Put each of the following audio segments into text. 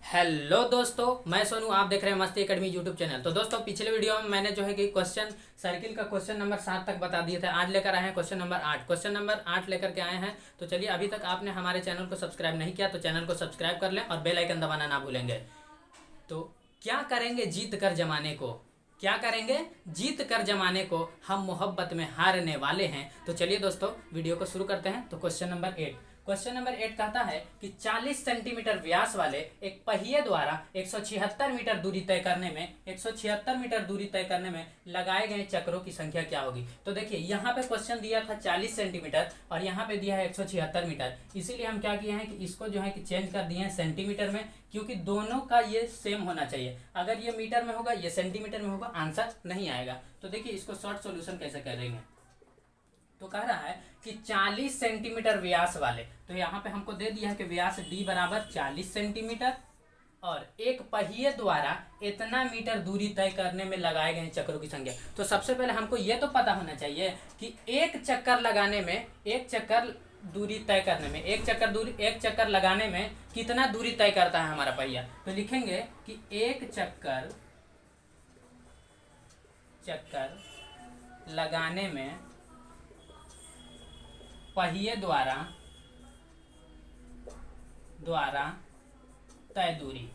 Hello दोस्तों, मैं सोनू। आप देख रहे हैं मस्ती एकेडमी यूट्यूब चैनल। तो दोस्तों, पिछले वीडियो में मैंने जो है कि क्वेश्चन सर्किल का क्वेश्चन नंबर 7 तक बता दिए थे। आज लेकर आए हैं क्वेश्चन नंबर 8। क्वेश्चन नंबर 8 लेकर के आए हैं। तो चलिए, अभी तक आपने हमारे चैनल को सब्सक्राइब नहीं किया तो चैनल को सब्सक्राइब कर लें और बेल आइकन दबाना ना भूलेंगे। तो क्या करेंगे जीत कर जमाने को, क्या करेंगे जीत कर जमाने को, हम मोहब्बत में हारने वाले हैं। तो चलिए दोस्तों, वीडियो को शुरू करते हैं। तो क्वेश्चन नंबर 8 कहता है कि 40 सेंटीमीटर व्यास वाले एक पहिए द्वारा 176 मीटर दूरी तय करने में 176 मीटर दूरी तय करने में लगाए गए चक्रों की संख्या क्या होगी। तो देखिए, यहाँ पे क्वेश्चन दिया था 40 सेंटीमीटर और यहाँ पे दिया है 176 मीटर। इसीलिए हम क्या किए हैं कि इसको जो है कि चेंज कर दिए हैं सेंटीमीटर में, क्योंकि दोनों का ये सेम होना चाहिए। अगर ये मीटर में होगा, ये सेंटीमीटर में होगा, आंसर नहीं आएगा। तो देखिए, इसको शॉर्ट सॉल्यूशन कैसे करेंगे। तो कह रहा है कि 40 सेंटीमीटर व्यास वाले, तो यहाँ पे हमको दे दिया है कि व्यास d बराबर 40 सेंटीमीटर और एक पहिए द्वारा इतना मीटर दूरी तय करने में लगाए गए चक्रों की संख्या। तो सबसे पहले हमको ये तो पता होना चाहिए कि एक चक्कर लगाने में, एक चक्कर दूरी तय करने में, एक चक्कर लगाने में कितना दूरी तय करता है हमारा पहिया। तो लिखेंगे कि एक चक्कर लगाने में पहिए द्वारा तय दूरी,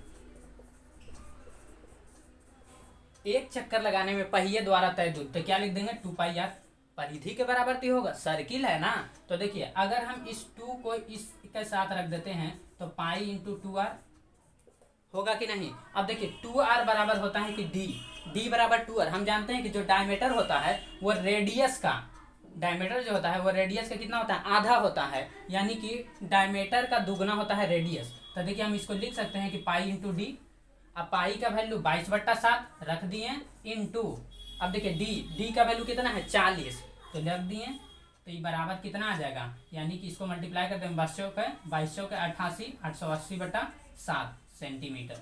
एक चक्कर लगाने में पहिए द्वारा तय दूरी, तो क्या लिख देंगे 2 पाई आर। परिधि के बराबर तो होगा, सर्किल है ना। तो देखिए, अगर हम इस 2 को इसके साथ रख देते हैं तो पाई इंटू 2r होगा कि नहीं। अब देखिए, 2r बराबर होता है कि d बराबर 2r। हम जानते हैं कि जो डायमीटर होता है वो रेडियस का, डायमीटर जो होता है वो रेडियस का कितना होता है, आधा होता है। यानी कि डायमीटर का दुगना होता है रेडियस। तो देखिए, हम इसको लिख सकते हैं कि पाई इंटू डी। अब पाई का वैल्यू 22/7 रख दिए इंटू, अब देखिए डी का वैल्यू कितना है 40, तो रख दिए। तो ये बराबर कितना आ जाएगा, यानी कि इसको मल्टीप्लाई करते हैं 22 के 88, 880/7 सेंटीमीटर।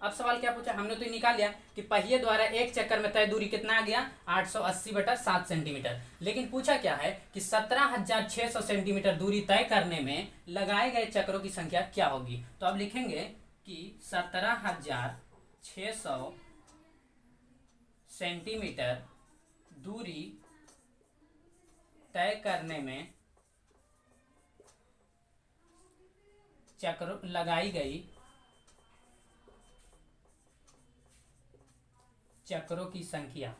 अब सवाल क्या पूछा हमने, तो निकाल लिया कि पहिए द्वारा एक चक्कर में तय दूरी कितना आ गया 880/7 सेंटीमीटर। लेकिन पूछा क्या है कि 17,600 सेंटीमीटर दूरी तय करने में लगाए गए चक्रों की संख्या क्या होगी। तो अब लिखेंगे कि 17,600 सेंटीमीटर दूरी तय करने में चक्रों लगाई गई चक्रों की संख्या,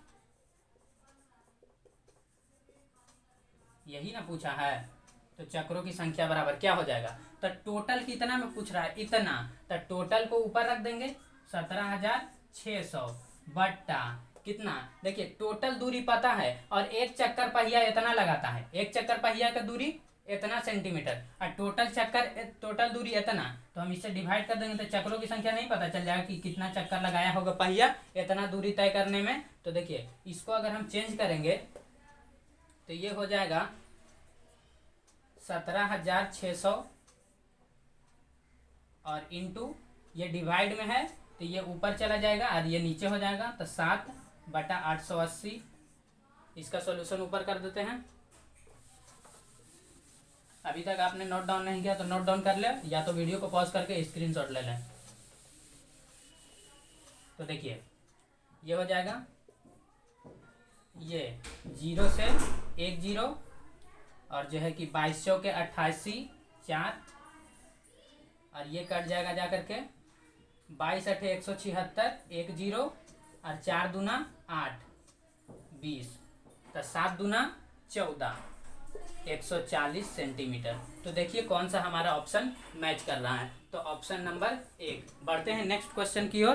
यही ना पूछा है। तो चक्रों की संख्या बराबर क्या हो जाएगा, तो टोटल कितना में पूछ रहा है, इतना। तो टोटल को ऊपर रख देंगे 17,600 बट्टा कितना। देखिए, टोटल दूरी पता है और एक चक्कर पहिया इतना लगाता है, एक चक्कर पहिया का दूरी इतना सेंटीमीटर और टोटल दूरी इतना। तो हम इससे डिवाइड कर देंगे तो चक्रों की संख्या नहीं पता चल जाएगा कि कितना चक्कर लगाया होगा पहिया इतना दूरी तय करने में। तो देखिए, इसको अगर हम चेंज करेंगे तो ये हो जाएगा 17,600 और इंटू, ये डिवाइड में है तो ये ऊपर चला जाएगा और ये नीचे हो जाएगा, तो 7/880। इसका सॉल्यूशन ऊपर कर देते हैं। अभी तक आपने नोट डाउन नहीं किया तो नोट डाउन कर ले, या तो वीडियो को पॉज करके स्क्रीनशॉट ले लें। तो देखिए, ये हो जाएगा, ये 0 से 1 0 और जो है कि 2200 के 88 4 और ये कट जाएगा जा करके 22 8 176 1 0 और 4 दूना 8 20, तो 7 दूना 14, 140 सेंटीमीटर। तो देखिए कौन सा हमारा ऑप्शन मैच कर रहा है। तो ऑप्शन नंबर 1। बढ़ते हैं नेक्स्ट क्वेश्चन की ओर।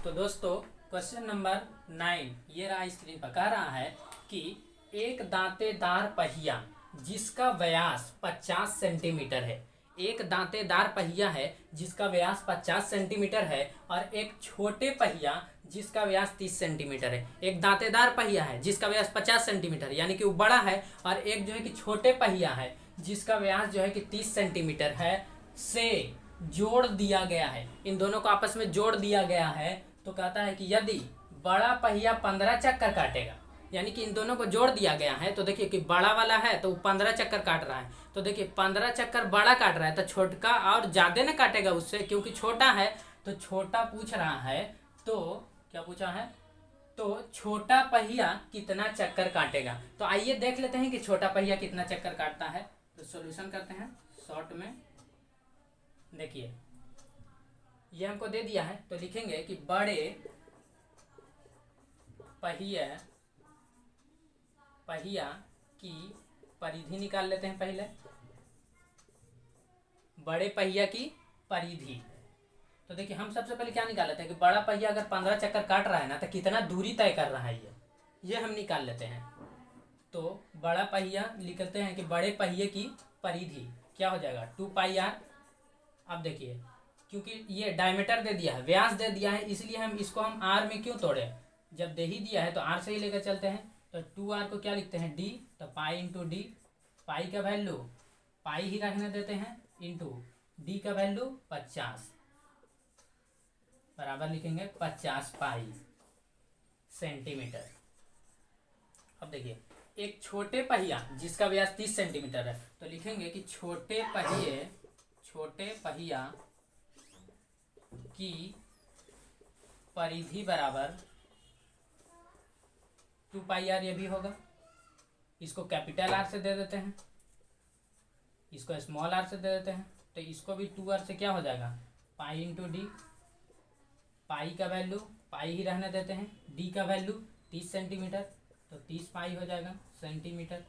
तो दोस्तों, क्वेश्चन नंबर 9 ये रहा स्क्रीन पर। कह रहा है कि एक दांतेदार पहिया जिसका व्यास 50 सेंटीमीटर है, एक दांतेदार पहिया है जिसका व्यास 50 सेंटीमीटर है और एक छोटे पहिया जिसका व्यास 30 सेंटीमीटर है। एक दांतेदार पहिया है जिसका व्यास 50 सेंटीमीटर यानी कि वो बड़ा है, और एक जो है कि छोटे पहिया है जिसका व्यास जो है कि 30 सेंटीमीटर है से जोड़ दिया गया है। इन दोनों को आपस में जोड़ दिया गया है। तो कहता है कि यदि बड़ा पहिया 15 चक्कर काटेगा, यानी कि इन दोनों को जोड़ दिया गया है। तो देखिए कि बड़ा वाला है तो 15 चक्कर काट रहा है, तो देखिए 15 चक्कर बड़ा काट रहा है, तो छोटका और ज्यादा ना काटेगा उससे, क्योंकि छोटा है। तो छोटा पूछ रहा है, तो क्या पूछा है, तो छोटा पहिया कितना चक्कर काटेगा। तो आइए देख लेते हैं कि छोटा पहिया कितना चक्कर काटता है। तो सॉल्यूशन करते हैं शॉर्ट में। देखिए ये हमको दे दिया है, तो लिखेंगे कि बड़े पहिया की परिधि निकाल लेते हैं पहले। बड़े पहिया की परिधि, तो देखिए हम सबसे पहले क्या निकाल लेते हैं कि बड़ा पहिया अगर 15 चक्कर काट रहा है ना, तो कितना दूरी तय कर रहा है ये हम निकाल लेते हैं। तो बड़ा पहिया लिखते हैं कि बड़े पहिए की परिधि क्या हो जाएगा 2πr। अब देखिए क्योंकि ये डायमीटर दे दिया है, व्यास दे दिया है, इसलिए हम इसको आर में क्यों तोड़े, जब दे ही दिया है तो आर से ही लेकर चलते हैं। तो 2r को क्या लिखते हैं d, तो पाई इंटू डी, पाई का वैल्यू पाई ही रखने देते हैं, इंटू डी का वैल्यू 50 बराबर लिखेंगे 50 पाई सेंटीमीटर। अब देखिए एक छोटे पहिया जिसका व्यास 30 सेंटीमीटर है, तो लिखेंगे कि छोटे पहिया की परिधि बराबर 2πr, ये भी होगा। इसको कैपिटल आर से दे देते हैं, इसको स्मॉल आर से दे देते हैं, तो इसको भी 2r से क्या हो जाएगा पाई इंटू डी, पाई का वैल्यू पाई ही रहने देते हैं, डी का वैल्यू 30 सेंटीमीटर, तो 30 पाई हो जाएगा सेंटीमीटर।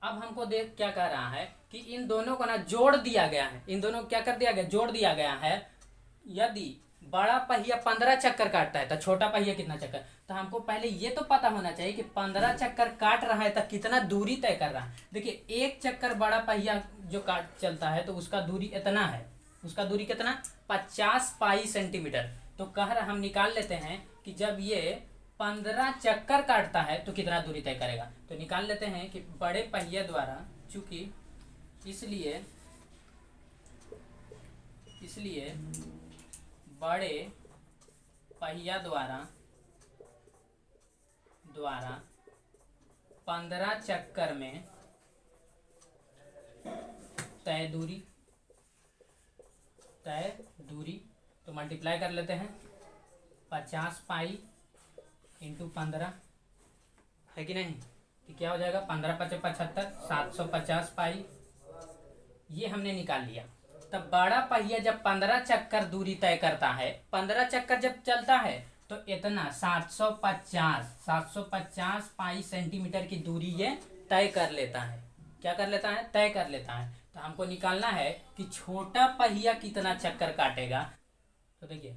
अब हमको देख क्या कह रहा है कि इन दोनों को ना जोड़ दिया गया है, इन दोनों को क्या कर दिया गया, जोड़ दिया गया है। यदि बड़ा पहिया 15 चक्कर काटता है तो छोटा पहिया कितना चक्कर, तो हमको पहले ये तो पता होना चाहिए कि 15 चक्कर काट रहा है तो कितना दूरी तय कर रहा है। देखिए एक चक्कर बड़ा पहिया जो काट चलता है तो उसका दूरी इतना है, उसका दूरी कितना 50 पाई सेंटीमीटर। तो कह रहा हम निकाल लेते हैं कि जब ये 15 चक्कर काटता है तो कितना दूरी तय करेगा। तो निकाल लेते हैं कि बड़े पहिए द्वारा, चूंकि इसलिए बड़े पहिया द्वारा 15 चक्कर में तय दूरी, तो मल्टीप्लाई कर लेते हैं 50 पाई इंटू 15 है कि नहीं, तो क्या हो जाएगा 15 × 75 750 पाई, ये हमने निकाल लिया। तब बड़ा पहिया जब 15 चक्कर दूरी तय करता है, 15 चक्कर जब चलता है तो इतना 750 पाई सेंटीमीटर की दूरी ये तय कर लेता है। क्या कर लेता है, तय कर लेता है। तो हमको निकालना है कि छोटा पहिया कितना चक्कर काटेगा। तो देखिए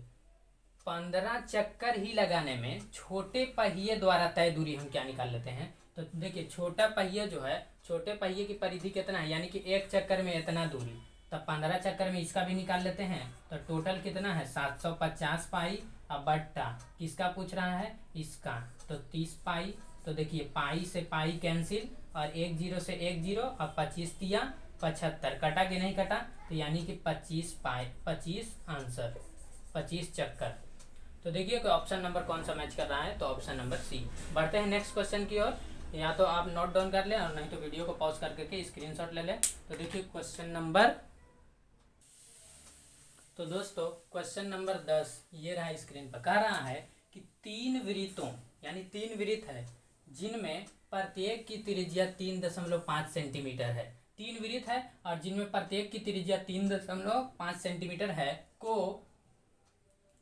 15 चक्कर ही लगाने में छोटे पहिए द्वारा तय दूरी हम क्या निकाल लेते हैं। तो देखिए छोटा पहिया जो है, छोटे पहिए की परिधि कितना है, यानी कि एक चक्कर में इतना दूरी, तब 15 चक्कर में इसका भी निकाल लेते हैं। तो टोटल कितना है 750 पाई। अब बट्टा किसका पूछ रहा है, इसका, तो 30 पाई। तो देखिए पाई से पाई कैंसिल और 1 0 से 1 0 और 25 तिया 75, कटा कि नहीं कटा, तो यानी कि 25 पाई, 25 आंसर 25 चक्कर। तो देखिए कि ऑप्शन नंबर कौन सा मैच कर रहा है, तो ऑप्शन नंबर सी। बढ़ते हैं नेक्स्ट क्वेश्चन की ओर। या तो आप नोट डाउन कर लें और नहीं तो वीडियो को पॉज करके स्क्रीनशॉट ले लें। तो देखिए क्वेश्चन नंबर, तो दोस्तों क्वेश्चन नंबर 10 ये रहा स्क्रीन पर। कह रहा है कि 3 वृत्तों, यानी 3 वृत्त है जिनमें प्रत्येक की त्रिज्या 3.5 सेंटीमीटर है। 3 वृत्त है और जिनमें प्रत्येक की त्रिज्या 3.5 सेंटीमीटर है, को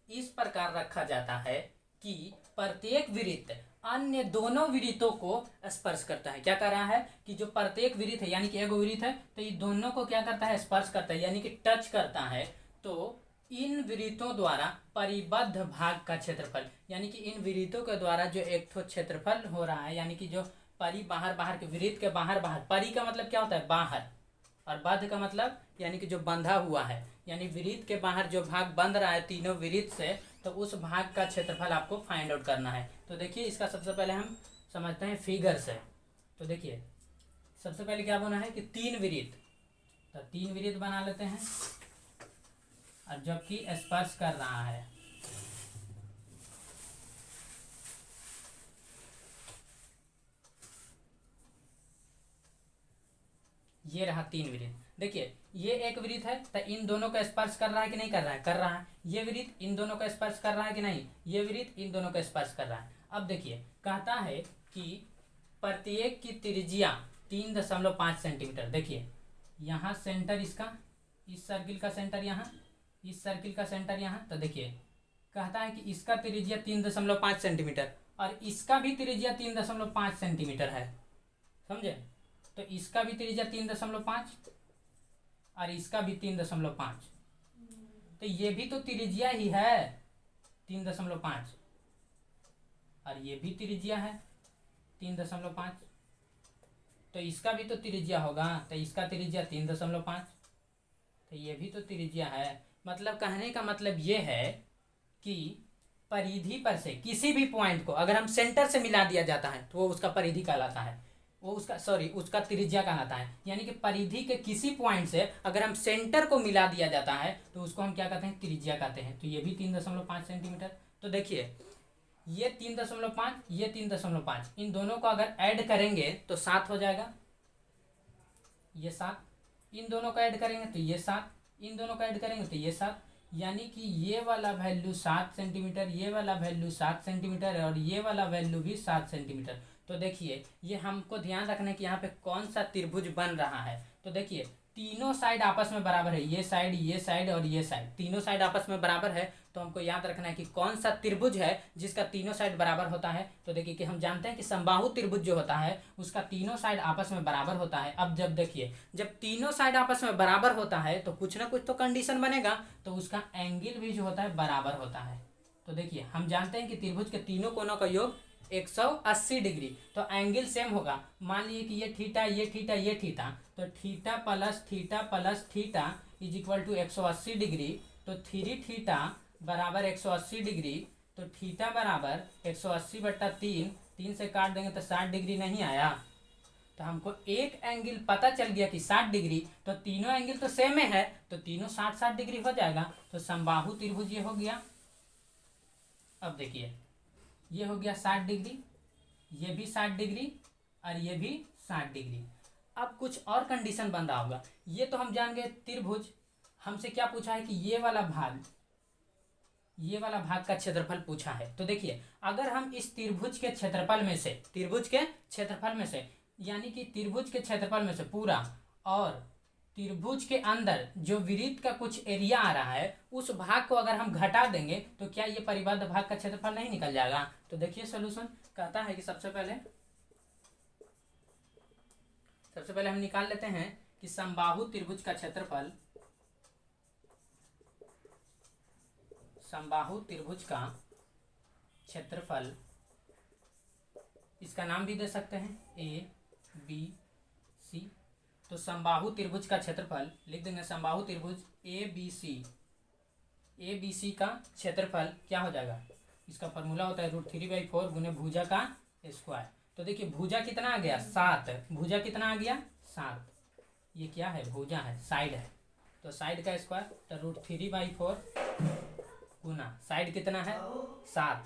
इस प्रकार रखा जाता है कि प्रत्येक वृत्त अन्य दोनों वृत्तों को स्पर्श करता है। क्या कर रहा है कि जो प्रत्येक वृत्त है, यानी कि एक वृत्त है तो ये दोनों को क्या करता है, स्पर्श करता है, यानी कि टच करता है। तो इन वृत्तों द्वारा परिबद्ध भाग का क्षेत्रफल, यानी कि इन वृत्तों के द्वारा जो एक तो क्षेत्रफल हो रहा है, यानी कि जो परि बाहर के वृत्त के बाहर, परि का मतलब क्या होता है बाहर, और बद्ध का मतलब यानी कि जो बंधा हुआ है, यानी वृत्त के बाहर जो भाग बंध रहा है तीनों वृत्त से, तो उस भाग का क्षेत्रफल आपको फाइंड आउट करना है। तो देखिए इसका सबसे पहले हम समझते हैं फिगर से। तो देखिए सबसे पहले क्या बना है कि 3 वृत्त, तो 3 वृत्त बना लेते हैं और जबकि स्पर्श कर रहा है। ये रहा 3 वृत्त। देखिए ये एक वृत्त है तो इन दोनों का स्पर्श कर रहा है कि नहीं कर रहा है, कर रहा है। ये वृत्त इन दोनों का स्पर्श कर रहा है कि नहीं, ये वृत्त इन दोनों का स्पर्श कर रहा है। अब देखिए कहता है कि प्रत्येक की त्रिज्या 3.5 सेंटीमीटर। देखिए यहाँ सेंटर इसका, इस सर्किल का सेंटर यहाँ, इस सर्किल का सेंटर यहाँ। तो देखिए कहता है कि इसका त्रिज्या 3.5 सेंटीमीटर और इसका भी त्रिज्या 3.5 सेंटीमीटर है, समझे। तो इसका भी त्रिज्या 3.5 और इसका भी 3.5, तो ये भी तो त्रिज्या ही है 3.5 और ये भी त्रिज्या है 3.5, तो इसका भी तो त्रिज्या होगा, तो इसका त्रिज्या 3.5, तो ये भी तो त्रिज्या है। मतलब कहने का मतलब ये है कि परिधि पर से किसी भी पॉइंट को अगर हम सेंटर से मिला दिया जाता है तो वो उसका परिधि कहलाता है, वो उसका त्रिज्या कहलाता है। यानी कि परिधि के किसी पॉइंट से अगर हम सेंटर को मिला दिया जाता है तो उसको हम क्या कहते हैं, त्रिज्या कहते हैं। तो ये भी 3.5 सेंटीमीटर। तो देखिए ये 3.5, ये 3.5, इन दोनों को अगर ऐड करेंगे तो 7 हो जाएगा, ये 7, इन दोनों को ऐड करेंगे तो ये 7, इन दोनों को ऐड करेंगे तो ये 7, यानी कि ये वाला वैल्यू 7 सेंटीमीटर, ये वाला वैल्यू 7 सेंटीमीटर है और ये वाला वैल्यू भी 7 सेंटीमीटर। तो देखिए ये हमको ध्यान रखना है कि यहाँ पे कौन सा त्रिभुज बन रहा है। तो देखिए तीनों साइड आपस में बराबर है, ये साइड और ये साइड, तीनों साइड आपस में बराबर है। तो हमको याद रखना है कि कौन सा त्रिभुज है जिसका तीनों साइड बराबर होता है। तो देखिए कि हम जानते हैं कि समबाहु त्रिभुज जो होता है उसका तीनों साइड आपस में बराबर होता है। अब जब देखिए जब तीनों साइड आपस में बराबर होता है तो कुछ ना कुछ तो कंडीशन बनेगा, तो उसका एंगल भी जो होता है बराबर होता है। तो देखिए हम जानते हैं कि त्रिभुज के तीनों कोनों का योग 180 डिग्री, तो एंगल सेम होगा। मान लीजिए कि ये थीटा, ये थीटा, ये थीटा, तो theta plus theta is equal to 180 degree. तो 3 थीटा बराबर 180 डिग्री, तो थीटा बराबर 180/3, 3 से काट देंगे तो 60 डिग्री नहीं आया। तो हमको एक एंगल पता चल गया कि 60 डिग्री, तो तीनों एंगल तो सेम है, तो तीनों 60-60 डिग्री हो जाएगा। तो समबाहु त्रिभुज ये हो गया। अब देखिए ये हो गया 60 डिग्री, ये भी 60 डिग्री और ये भी 60 डिग्री। अब कुछ और कंडीशन बन रहा होगा। ये तो हम जान गए त्रिभुज, हमसे क्या पूछा है कि ये वाला भाग का क्षेत्रफल पूछा है। तो देखिए अगर हम इस त्रिभुज के क्षेत्रफल में से, यानी कि त्रिभुज के क्षेत्रफल में से पूरा और त्रिभुज के अंदर जो वृत्त का कुछ एरिया आ रहा है उस भाग को अगर हम घटा देंगे तो क्या ये परिबद्ध भाग का क्षेत्रफल नहीं निकल जाएगा। तो देखिए सॉल्यूशन कहता है कि सबसे पहले हम निकाल लेते हैं कि समबाहु त्रिभुज का क्षेत्रफल, इसका नाम भी दे सकते हैं ए बी सी। तो समबाहु त्रिभुज का क्षेत्रफल लिख देंगे, समबाहु त्रिभुज ए बी सी का क्षेत्रफल क्या हो जाएगा, इसका फॉर्मूला होता है √3/4 गुने भुजा का स्क्वायर। तो देखिए भुजा कितना आ गया 7, भुजा कितना आ गया 7, ये क्या है भुजा है, साइड है, तो साइड का स्क्वायर, तो √3/4 गुना साइड कितना है 7,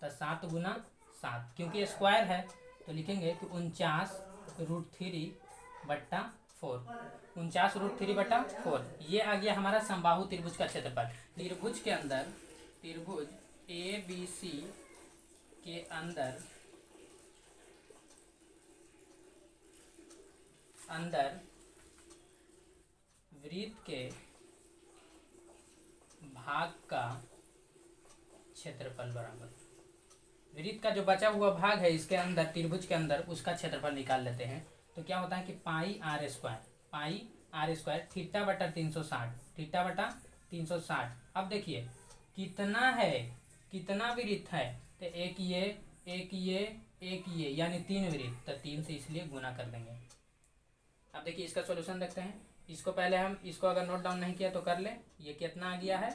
तो 7 गुना 7, क्योंकि स्क्वायर है तो लिखेंगे कि 49√3/4, ये आ गया हमारा समबाहु त्रिभुज का क्षेत्रफल। त्रिभुज के अंदर, त्रिभुज ए बी सी के अंदर वृत्त के भाग का क्षेत्रफल बराबर, वृत्त का जो बचा हुआ भाग है इसके अंदर, त्रिभुज के अंदर, उसका क्षेत्रफल निकाल लेते हैं। तो क्या होता है कि पाई आर स्क्वायर थीटा/360। अब देखिए कितना है, कितना वृत्त है, तो एक ये यानी 3 वृत्त, तो 3 से इसलिए गुना कर देंगे। अब देखिए इसका सॉल्यूशन देखते हैं। इसको पहले हम इसको अगर नोट डाउन नहीं किया तो कर ले। ये कितना आ गया है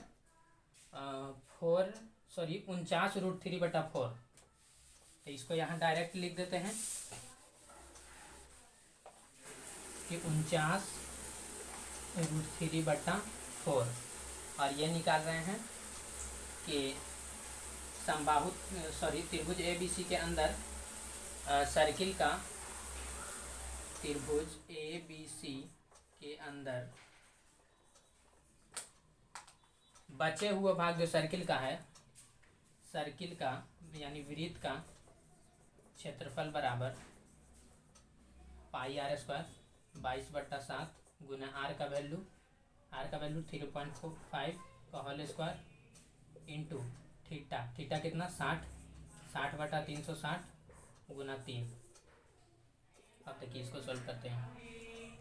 49√3/4। तो इसको यहाँ डायरेक्ट लिख देते हैं कि 49√3/4, और ये निकाल रहे हैं कि त्रिभुज ABC के अंदर सर्किल का त्रिभुज ABC के अंदर बचे हुए भाग जो सर्किल का है, सर्किल का यानी वृत्त का क्षेत्रफल बराबर पाई आर स्क्वायर 22/7 गुना आर का वैल्यू 3.45 का whole square into theta, theta कितना 60/360 गुना 3। अब देखिए इसको सॉल्व करते हैं,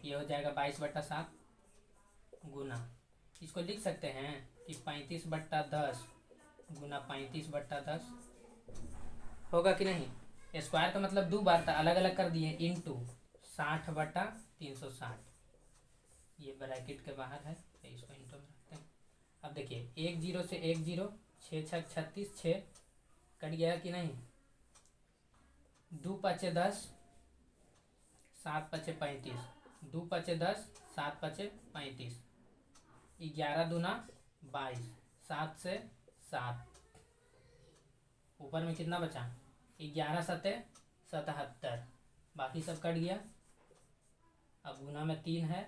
ये हो जाएगा 22/7 गुना, इसको लिख सकते हैं कि 35/10 गुना 35/10 होगा कि नहीं। स्क्वायर का मतलब 2 बार था, अलग अलग कर दिए, इंटू 60/360, ये ब्रैकेट के बाहर है तो इसको इंटू में रखते हैं। अब देखिए 1 0 से 1 0, 6 6 36, 6 कट गया कि नहीं, 2 5 10, 7 5 35, 2 5 10, 7 5 35, 11 दूना 22, 7 से 7, ऊपर में कितना बचा 11 7 77, बाकी सब कट गया। अब गुना में 3 है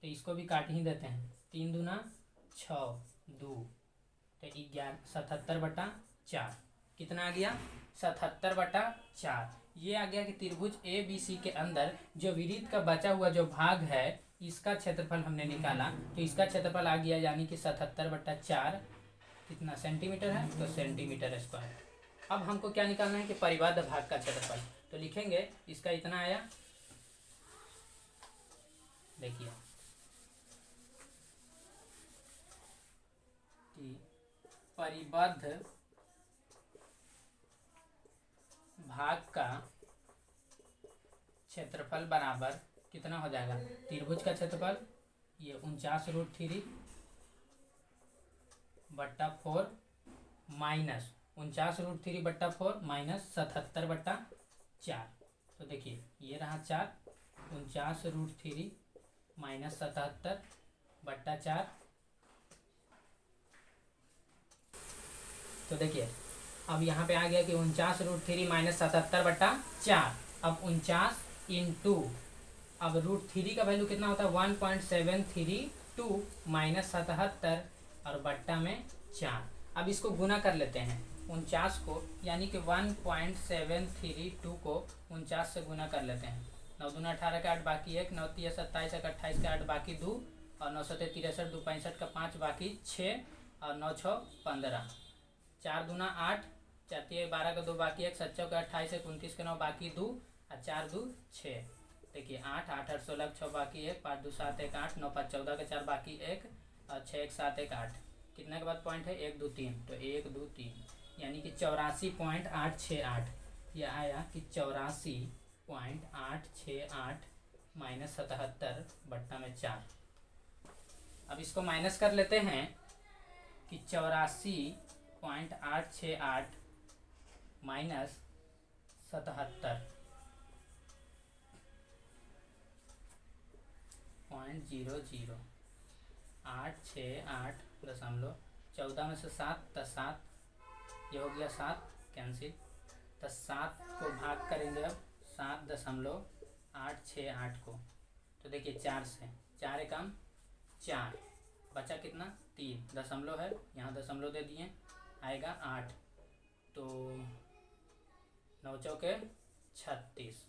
तो इसको भी काट ही देते हैं, 3 दूना 6 2 तो 77/4 कितना आ गया 77/4। ये आ गया कि त्रिभुज ABC के अंदर जो वृत्त का बचा हुआ जो भाग है इसका क्षेत्रफल हमने निकाला, तो इसका क्षेत्रफल आ गया यानी कि 77/4 कितना सेंटीमीटर है, तो सेंटीमीटर स्क्वायर। अब हमको क्या निकालना है कि परिबद्ध भाग का क्षेत्रफल, तो लिखेंगे इसका इतना आया, देखिए कि परिबद्ध भाग का क्षेत्रफल बराबर कितना हो जाएगा, त्रिभुज का क्षेत्रफल ये 49√3/4 माइनस 49√3/4 माइनस 77/4, तो देखिए ये रहा 4, 49√3 माइनस 77/4, तो देखिए अब यहाँ पे आ गया कि 49√3 माइनस 77/4। अब 49 इंटू, अब √3 का वैल्यू कितना होता है 1.732 माइनस 77 और बट्टा में 4। अब इसको गुना कर लेते हैं 49 को, यानी कि 1.732 को 49 से गुना कर लेते हैं। 9 दूना 18 का 8 बाकी 1, 9 3 27 का 28 का 8 बाकी 2 और 9 7 63 2 65 का 5 बाकी 6 और 9 6 15, 4 दूना 8, 4 3 12 का 2 बाकी 1, 7 का 28 29 का 9 बाकी 2 और 4 2 6। देखिए 8 8 8 16 6 बाकी 1, 5 2 7 1 8, 9 5 14 का 4 बाकी 1 और 6 1 7 1 8, कितने के बाद पॉइंट है 1 2 3, तो 1 2 3 यानी कि 84.868, यह आया कि 84.868 माइनस 77/4। अब इसको माइनस कर लेते हैं कि 84.868 माइनस 77.00 868.14 में से 7 तो 7, ये हो गया 7 कैंसिल, तो 7 को भाग करेंगे अब 7.868 को, तो देखिए 4 से 4 एकम 4, बचा कितना 3, दशमलव है यहाँ दशमलव दे दिए, आएगा 8, तो 9 चौके 36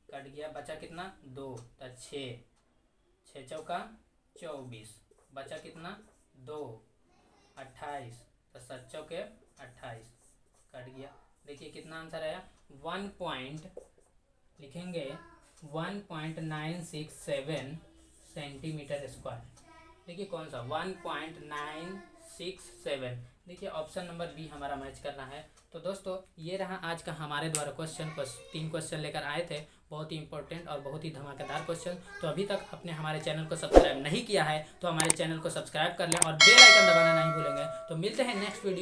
कट गया, बचा कितना 2, तो 6 6 चौका 24, बचा कितना 2 28, तो 7 चौके 28 कट गया। देखिए कितना आंसर आया, 1.967 सेंटीमीटर स्क्वायर। देखिए कौन सा 1.967, देखिए ऑप्शन नंबर बी हमारा मैच करना है। तो दोस्तों ये रहा आज का हमारे द्वारा क्वेश्चन, 3 क्वेश्चन लेकर आए थे, बहुत ही इंपॉर्टेंट और बहुत ही धमाकेदार क्वेश्चन। तो अभी तक आपने हमारे चैनल को सब्सक्राइब नहीं किया है तो हमारे चैनल को सब्सक्राइब कर लें और बेल आइकन दबाना नहीं भूलेंगे। तो मिलते हैं नेक्स्ट वीडियो।